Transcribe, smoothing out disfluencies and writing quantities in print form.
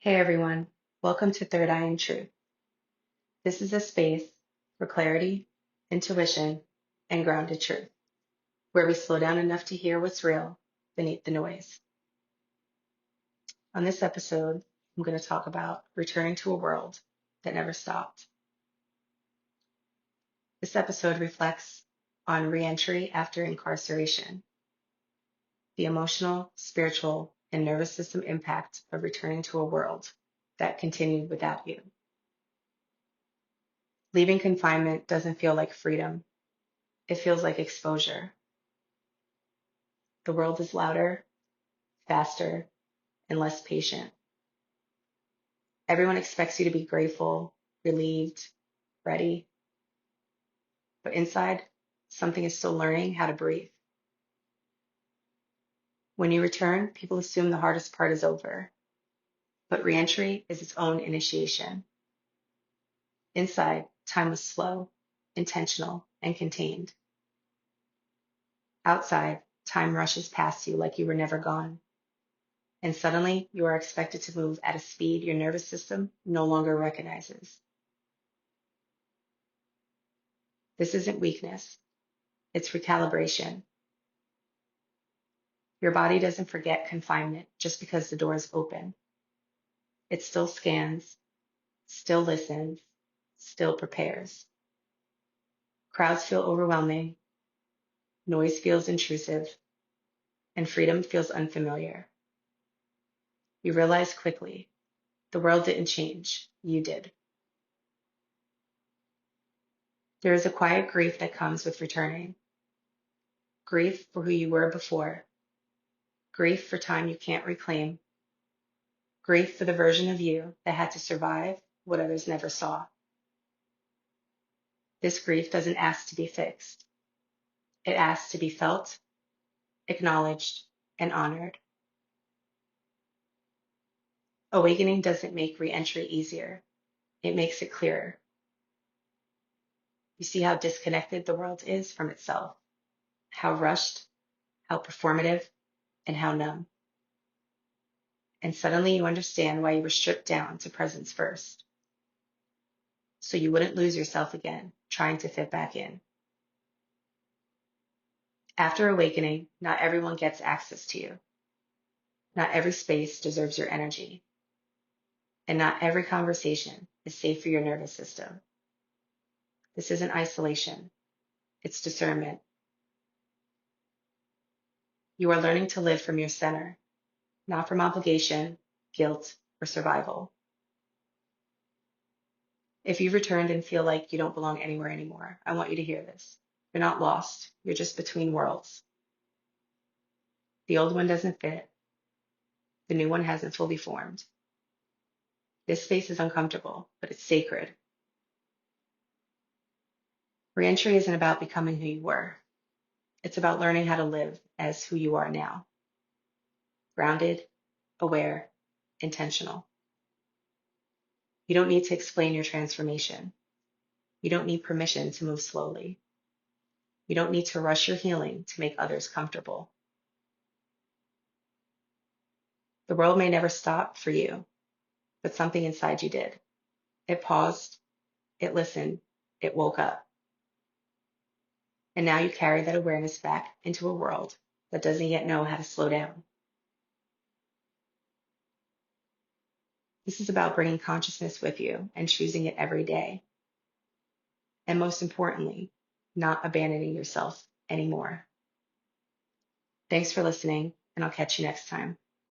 Hey everyone, welcome to Third Eye and Truth. This is a space for clarity, intuition, and grounded truth, where we slow down enough to hear what's real beneath the noise. On this episode, I'm going to talk about returning to a world that never stopped. This episode reflects on reentry after incarceration, the emotional, spiritual, and nervous system impact of returning to a world that continued without you. Leaving confinement doesn't feel like freedom. It feels like exposure. The world is louder, faster, and less patient. Everyone expects you to be grateful, relieved, ready. But inside, something is still learning how to breathe. When you return, people assume the hardest part is over. But reentry is its own initiation. Inside, time was slow, intentional, and contained. Outside, time rushes past you like you were never gone. And suddenly, you are expected to move at a speed your nervous system no longer recognizes. This isn't weakness, it's recalibration. Your body doesn't forget confinement just because the door is open. It still scans, still listens, still prepares. Crowds feel overwhelming, noise feels intrusive, and freedom feels unfamiliar. You realize quickly, the world didn't change, you did. There is a quiet grief that comes with returning. Grief for who you were before, grief for time you can't reclaim, grief for the version of you that had to survive what others never saw. This grief doesn't ask to be fixed. It asks to be felt, acknowledged, and honored. Awakening doesn't make reentry easier. It makes it clearer. You see how disconnected the world is from itself, how rushed, how performative, and how numb. And suddenly you understand why you were stripped down to presence first, so you wouldn't lose yourself again trying to fit back in. After awakening, not everyone gets access to you. Not every space deserves your energy. And not every conversation is safe for your nervous system. This isn't isolation, it's discernment. You are learning to live from your center, not from obligation, guilt, or survival. If you've returned and feel like you don't belong anywhere anymore, I want you to hear this. You're not lost, you're just between worlds. The old one doesn't fit, the new one hasn't fully formed. This space is uncomfortable, but it's sacred. Reentry isn't about becoming who you were. It's about learning how to live as who you are now. Grounded, aware, intentional. You don't need to explain your transformation. You don't need permission to move slowly. You don't need to rush your healing to make others comfortable. The world may never stop for you, but something inside you did. It paused, it listened, it woke up. And now you carry that awareness back into a world that doesn't yet know how to slow down. This is about bringing consciousness with you and choosing it every day. And most importantly, not abandoning yourself anymore. Thanks for listening, and I'll catch you next time.